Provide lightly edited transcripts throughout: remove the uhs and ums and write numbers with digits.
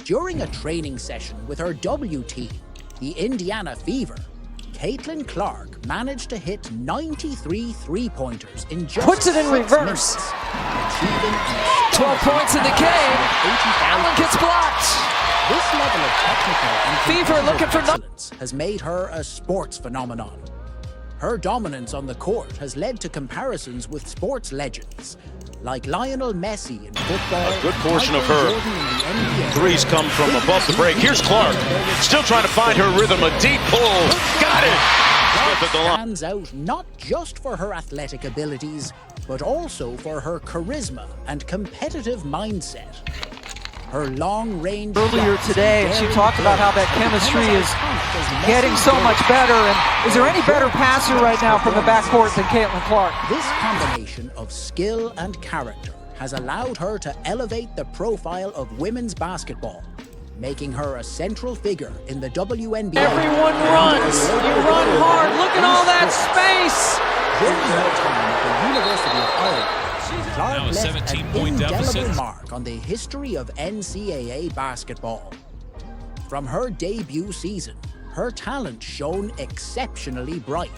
During a training session with her W team, the Indiana Fever, Caitlin Clark managed to hit 93 three-pointers in just puts it in 6 reverse. minutes, achieving 12 points in the game. Allen gets blocked. This level of technical and Fever looking for excellence has made her a sports phenomenon. Her dominance on the court has led to comparisons with sports legends like Lionel Messi in football. A good portion of her threes come from above the break. Here's Clark, still trying to find her rhythm. A deep pull, got it. Stands out not just for her athletic abilities, but also for her charisma and competitive mindset. Her long-range earlier today, and she talked about how that chemistry is getting so much better. And is there any better passer right now from the backcourt than Caitlin Clark? This combination of skill and character has allowed her to elevate the profile of women's basketball, making her a central figure in the WNBA. Everyone runs. You run hard. Look at all that space. During her time at the University of Iowa, Clark now a left an 17-point indelible deficit. mark on the history of NCAA basketball. From her debut season, her talent shone exceptionally bright,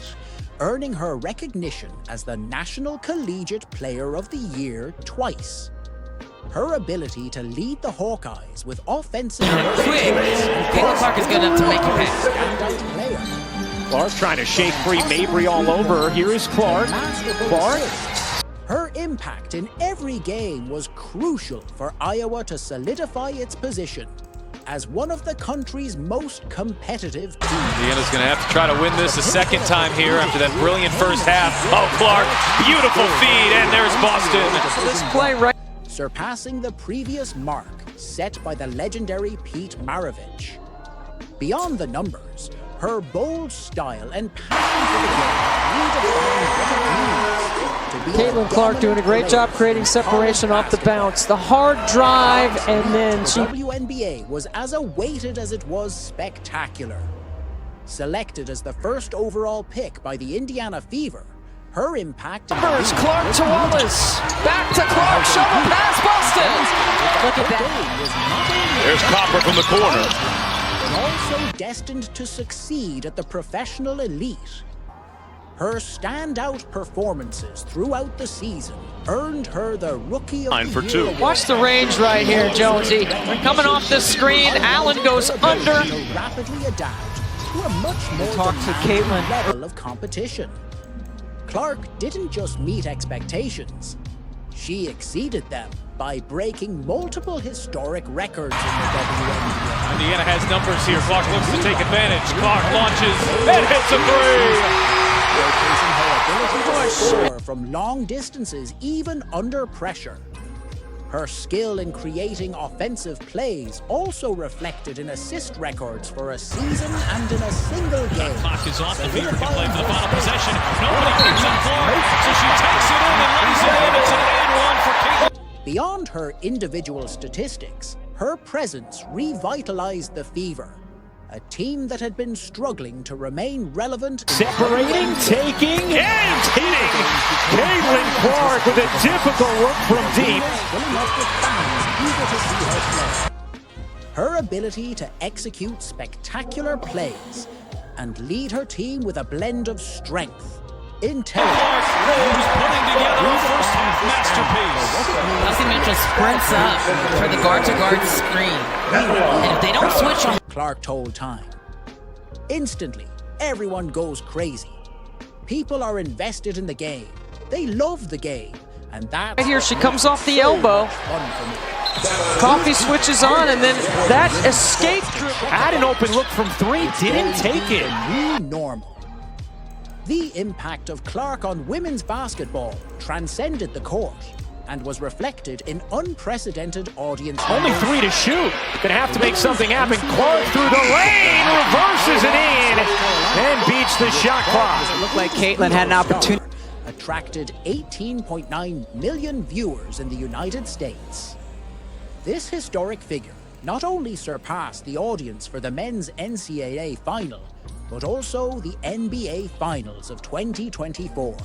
earning her recognition as the National Collegiate Player of the Year twice. Her ability to lead the Hawkeyes with offensive quick. Caitlin Clark is good enough to make you pass. standout player. Clark trying to shake free Mabry all over her. Here is Clark. Clark. Her impact in every game was crucial for Iowa to solidify its position as one of the country's most competitive teams. Indiana's going to have to try to win this a second time here after that brilliant first half. Oh, Clark, beautiful feed, and there's Boston. This play right. Surpassing the previous mark set by the legendary Pete Maravich. Beyond the numbers, her bold style and passion for the game redefined what it means to be Caitlin Clark doing a great job creating separation off the bounce. The hard drive, and then she... The WNBA was as awaited as it was spectacular. Selected as the first overall pick by the Indiana Fever, her impact... Numbers, Clark to Wallace. Back to Clark, shovel pass, Boston. Look at that. There's Copper from the corner. Also destined to succeed at the professional elite. Her standout performances throughout the season earned her the Rookie of the For Year two. award. Watch the range right here, Jonesy. They're coming off this screen. Allen goes under. To rapidly adapt to a much more Talk to demanding Caitlin. level of competition. Clark didn't just meet expectations, she exceeded them by breaking multiple historic records in the WNBA. Indiana has numbers here. Clark looks to take advantage. Clark launches and hits a three. Showcasing her ability to score from long distances even under pressure. Her skill in creating offensive plays also reflected in assist records for a season and in a single game. Clock is off. The Fever can play for the final possession. Nobody picks up Clark, so she takes it in and lays it in. It's an and one for Caitlin. Beyond her individual statistics, her presence revitalized the Fever, a team that had been struggling to remain relevant. Separating, taking, and hitting. Caitlin Clark with a difficult look from deep. Filling up with fans eager to see her play. Her ability to execute spectacular plays and lead her team with a blend of strength, intelligence, Who's putting together a first half masterpiece. Kelsey Mitchell sprints up for the guard-to-guard screen. And if they don't switch on... Clark told Time. Instantly, everyone goes crazy. People are invested in the game. They love the game. And that's Right here, she comes off the elbow. fun for me. Coffee switches on, and then that escape. Had an open look from three, didn't take it. New normal. The impact of Clark on women's basketball transcended the court and was reflected in unprecedented audience Only numbers. 3 to shoot. Gonna have to make something happen. Clark through the lane, reverses it in, and beats the shot clock. It looked like Caitlin had an opportunity. Attracted 18.9 million viewers in the United States. This historic figure not only surpassed the audience for the men's NCAA final, but also the NBA Finals of 2024.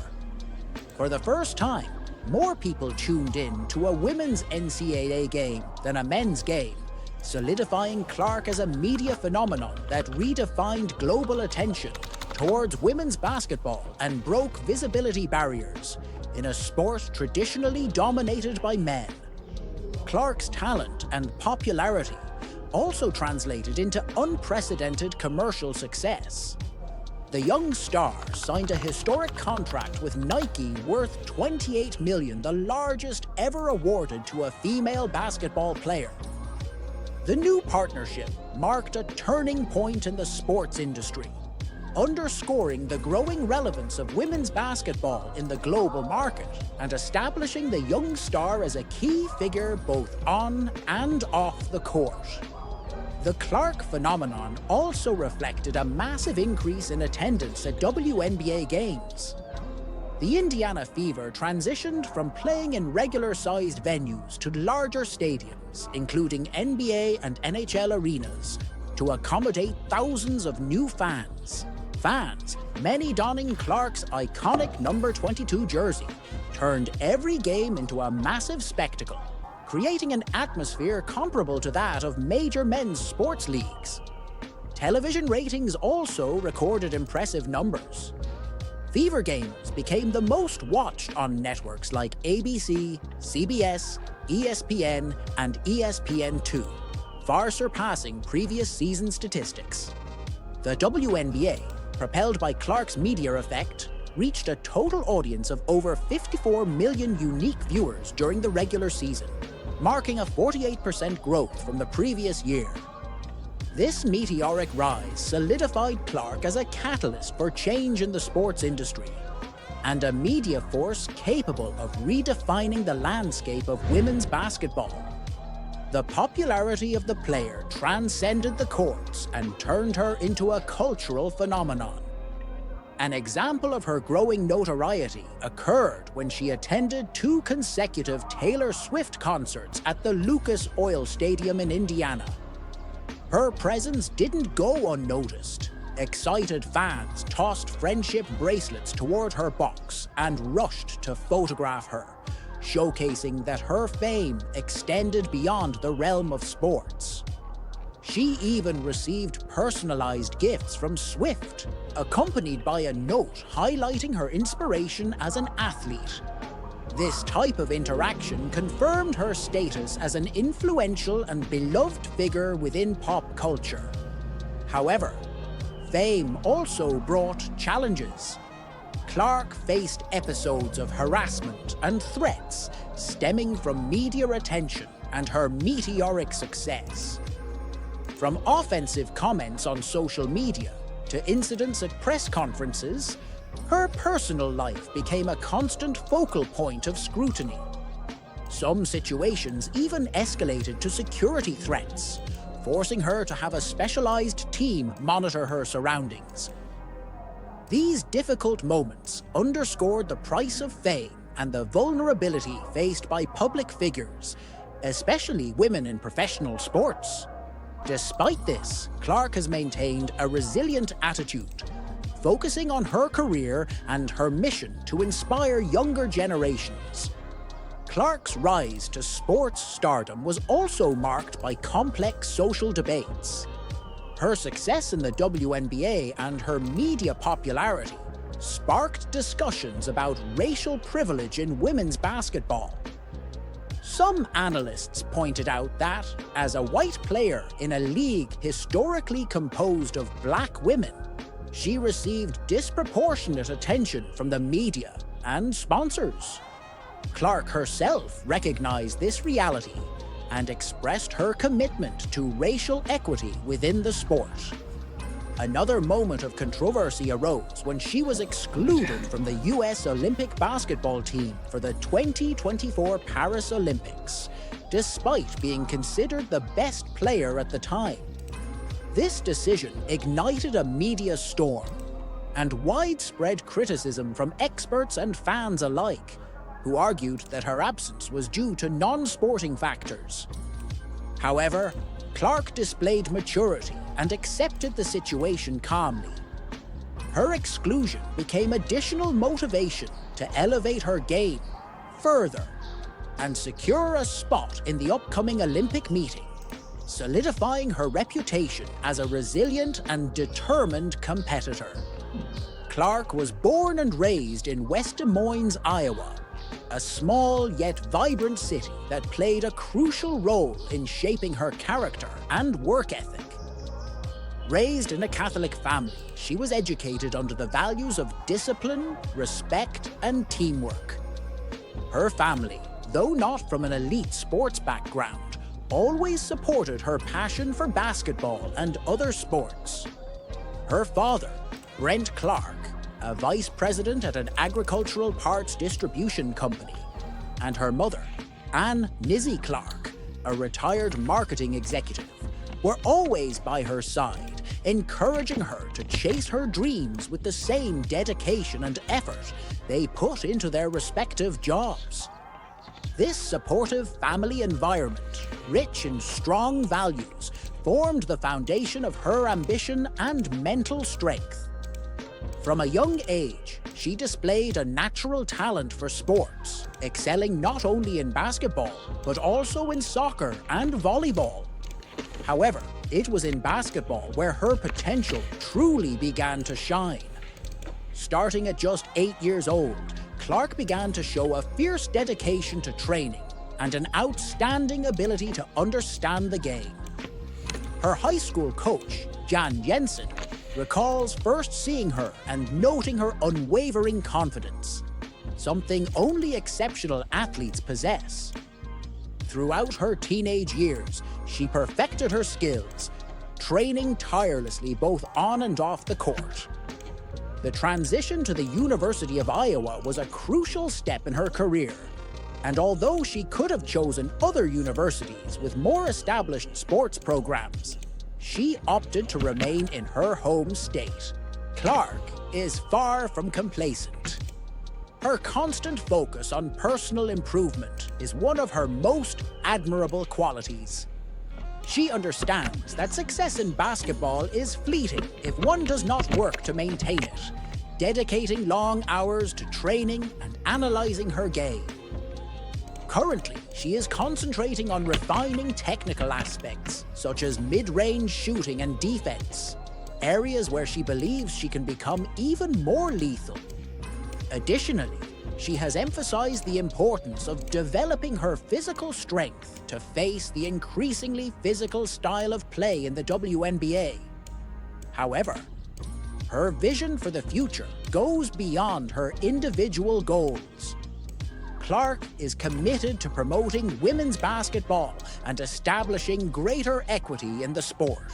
For the first time, more people tuned in to a women's NCAA game than a men's game, solidifying Clark as a media phenomenon that redefined global attention towards women's basketball and broke visibility barriers in a sport traditionally dominated by men. Clark's talent and popularity also translated into unprecedented commercial success. The young star signed a historic contract with Nike worth $28 million, the largest ever awarded to a female basketball player. The new partnership marked a turning point in the sports industry, underscoring the growing relevance of women's basketball in the global market and establishing the young star as a key figure both on and off the court. The Clark phenomenon also reflected a massive increase in attendance at WNBA games. The Indiana Fever transitioned from playing in regular-sized venues to larger stadiums, including NBA and NHL arenas, to accommodate thousands of new fans. Fans, many donning Clark's iconic number 22 jersey, turned every game into a massive spectacle, creating an atmosphere comparable to that of major men's sports leagues. Television ratings also recorded impressive numbers. Fever games became the most watched on networks like ABC, CBS, ESPN, and ESPN2, far surpassing previous season statistics. The WNBA, propelled by Clark's media effect, reached a total audience of over 54 million unique viewers during the regular season, marking a 48% growth from the previous year. This meteoric rise solidified Clark as a catalyst for change in the sports industry and a media force capable of redefining the landscape of women's basketball. The popularity of the player transcended the courts and turned her into a cultural phenomenon. An example of her growing notoriety occurred when she attended 2 consecutive Taylor Swift concerts at the Lucas Oil Stadium in Indiana. Her presence didn't go unnoticed. Excited fans tossed friendship bracelets toward her box and rushed to photograph her, showcasing that her fame extended beyond the realm of sports. She even received personalized gifts from Swift, accompanied by a note highlighting her inspiration as an athlete. This type of interaction confirmed her status as an influential and beloved figure within pop culture. However, fame also brought challenges. Clark faced episodes of harassment and threats stemming from media attention and her meteoric success. From offensive comments on social media to incidents at press conferences, her personal life became a constant focal point of scrutiny. Some situations even escalated to security threats, forcing her to have a specialized team monitor her surroundings. These difficult moments underscored the price of fame and the vulnerability faced by public figures, especially women in professional sports. Despite this, Clark has maintained a resilient attitude, focusing on her career and her mission to inspire younger generations. Clark's rise to sports stardom was also marked by complex social debates. Her success in the WNBA and her media popularity sparked discussions about racial privilege in women's basketball. Some analysts pointed out that, as a white player in a league historically composed of black women, she received disproportionate attention from the media and sponsors. Clark herself recognized this reality and expressed her commitment to racial equity within the sport. Another moment of controversy arose when she was excluded from the US Olympic basketball team for the 2024 Paris Olympics, despite being considered the best player at the time. This decision ignited a media storm and widespread criticism from experts and fans alike, who argued that her absence was due to non-sporting factors. However, Clark displayed maturity and accepted the situation calmly. Her exclusion became additional motivation to elevate her game further and secure a spot in the upcoming Olympic meeting, solidifying her reputation as a resilient and determined competitor. Clark was born and raised in West Des Moines, Iowa, a small yet vibrant city that played a crucial role in shaping her character and work ethic. Raised in a Catholic family, she was educated under the values of discipline, respect, and teamwork. Her family, though not from an elite sports background, always supported her passion for basketball and other sports. Her father, Brent Clark, a vice president at an agricultural parts distribution company, and her mother, Ann Nizzy Clark, a retired marketing executive, were always by her side, encouraging her to chase her dreams with the same dedication and effort they put into their respective jobs. This supportive family environment, rich in strong values, formed the foundation of her ambition and mental strength. From a young age, she displayed a natural talent for sports, excelling not only in basketball, but also in soccer and volleyball. However, it was in basketball where her potential truly began to shine. Starting at just 8 years old, Clark began to show a fierce dedication to training and an outstanding ability to understand the game. Her high school coach, Jan Jensen, recalls first seeing her and noting her unwavering confidence, something only exceptional athletes possess. Throughout her teenage years, she perfected her skills, training tirelessly both on and off the court. The transition to the University of Iowa was a crucial step in her career, and although she could have chosen other universities with more established sports programs, she opted to remain in her home state. Clark is far from complacent. Her constant focus on personal improvement is one of her most admirable qualities. She understands that success in basketball is fleeting if one does not work to maintain it, dedicating long hours to training and analyzing her game. Currently, she is concentrating on refining technical aspects, such as mid-range shooting and defense, areas where she believes she can become even more lethal. Additionally, she has emphasized the importance of developing her physical strength to face the increasingly physical style of play in the WNBA. However, her vision for the future goes beyond her individual goals. Clark is committed to promoting women's basketball and establishing greater equity in the sport.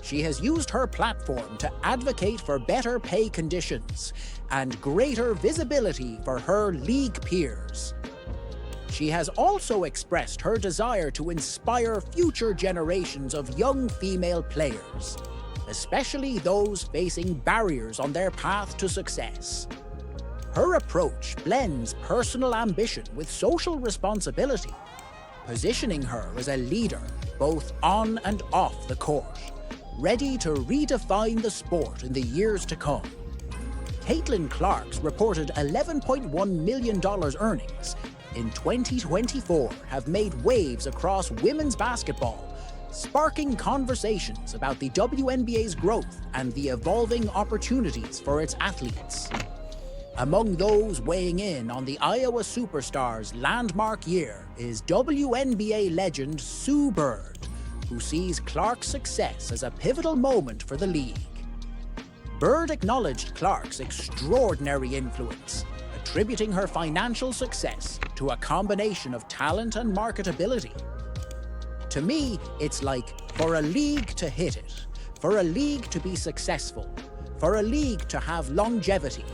She has used her platform to advocate for better pay conditions and greater visibility for her league peers. She has also expressed her desire to inspire future generations of young female players, especially those facing barriers on their path to success. Her approach blends personal ambition with social responsibility, positioning her as a leader both on and off the court, ready to redefine the sport in the years to come. Caitlin Clark's reported $11.1 million earnings in 2024 have made waves across women's basketball, sparking conversations about the WNBA's growth and the evolving opportunities for its athletes. Among those weighing in on the Iowa Superstars' landmark year is WNBA legend Sue Bird, who sees Clark's success as a pivotal moment for the league. Bird acknowledged Clark's extraordinary influence, attributing her financial success to a combination of talent and marketability. To me, it's like for a league to hit it, for a league to be successful, for a league to have longevity,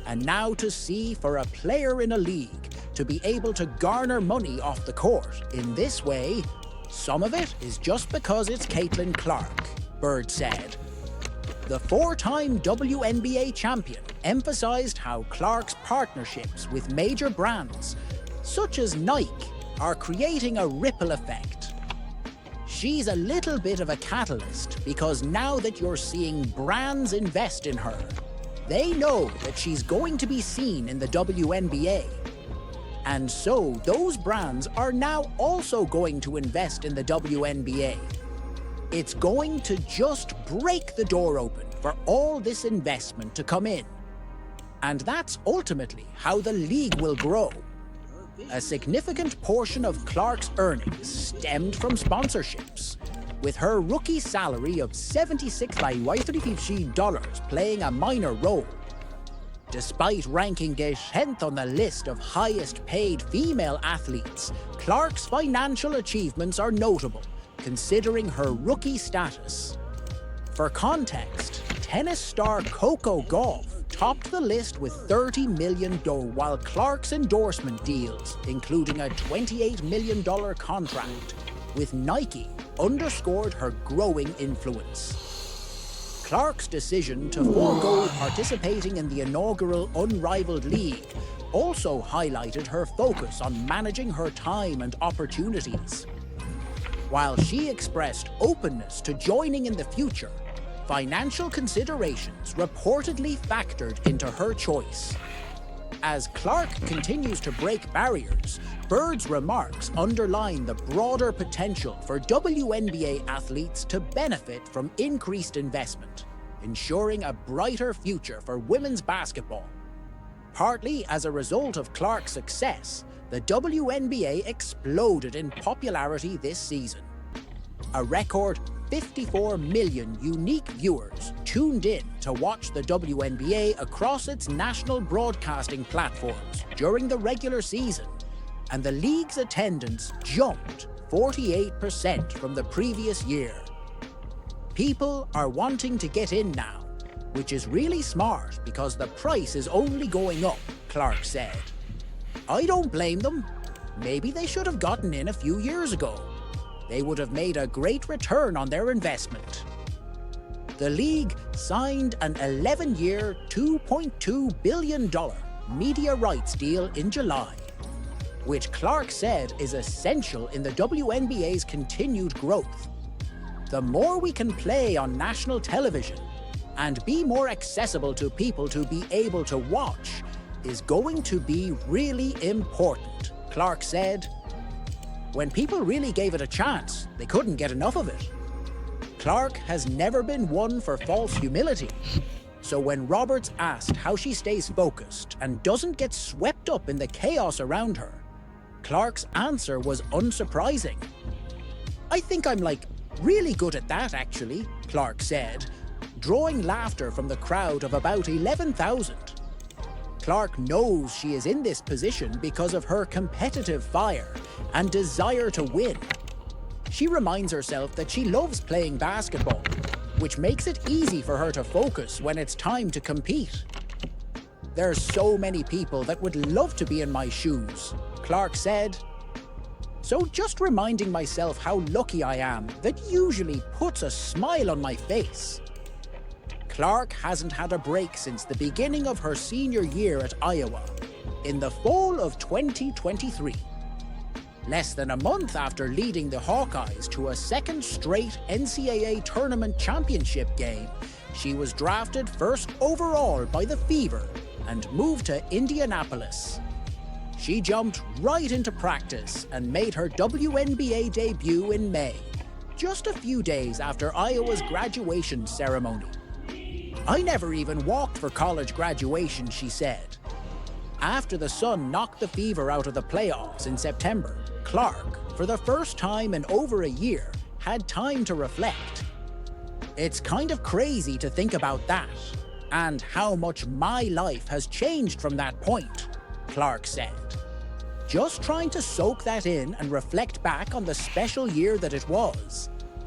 and now to see for a player in a league to be able to garner money off the court in this way, some of it is just because it's Caitlin Clark, Bird said. The four-time WNBA champion emphasized how Clark's partnerships with major brands, such as Nike, are creating a ripple effect. She's a little bit of a catalyst because now that you're seeing brands invest in her, they know that she's going to be seen in the WNBA. And so those brands are now also going to invest in the WNBA. It's going to just break the door open for all this investment to come in. And that's ultimately how the league will grow. A significant portion of Clark's earnings stemmed from sponsorships, with her rookie salary of $76,000 playing a minor role. Despite ranking 10th on the list of highest paid female athletes, Clark's financial achievements are notable, considering her rookie status. For context, tennis star Coco Gauff topped the list with $30 million, while Clark's endorsement deals, including a $28 million contract with Nike, underscored her growing influence. Clark's decision to forego participating in the inaugural Unrivaled League also highlighted her focus on managing her time and opportunities. While she expressed openness to joining in the future, financial considerations reportedly factored into her choice. As Clark continues to break barriers, Bird's remarks underline the broader potential for WNBA athletes to benefit from increased investment, ensuring a brighter future for women's basketball. Partly as a result of Clark's success, the WNBA exploded in popularity this season. A record 54 million unique viewers tuned in to watch the WNBA across its national broadcasting platforms during the regular season, and the league's attendance jumped 48% from the previous year. People are wanting to get in now, which is really smart because the price is only going up, Clark said. I don't blame them. Maybe they should have gotten in a few years ago. They would have made a great return on their investment. The league signed an 11-year, $2.2 billion media rights deal in July, which Clark said is essential in the WNBA's continued growth. The more we can play on national television and be more accessible to people to be able to watch is going to be really important, Clark said. When people really gave it a chance, they couldn't get enough of it. Clark has never been one for false humility. So when Roberts asked how she stays focused and doesn't get swept up in the chaos around her, Clark's answer was unsurprising. I think I'm really good at that actually, Clark said, drawing laughter from the crowd of about 11,000. Clark knows she is in this position because of her competitive fire and desire to win. She reminds herself that she loves playing basketball, which makes it easy for her to focus when it's time to compete. There's so many people that would love to be in my shoes, Clark said. So just reminding myself how lucky I am that usually puts a smile on my face. Clark hasn't had a break since the beginning of her senior year at Iowa, in the fall of 2023. Less than a month after leading the Hawkeyes to a second straight NCAA tournament championship game, she was drafted first overall by the Fever and moved to Indianapolis. She jumped right into practice and made her WNBA debut in May, just a few days after Iowa's graduation ceremony. I never even walked for college graduation, she said. After the Sun knocked the Fever out of the playoffs in September, Clark, for the first time in over a year, had time to reflect. It's kind of crazy to think about that, and how much my life has changed from that point, Clark said. Just trying to soak that in and reflect back on the special year that it was.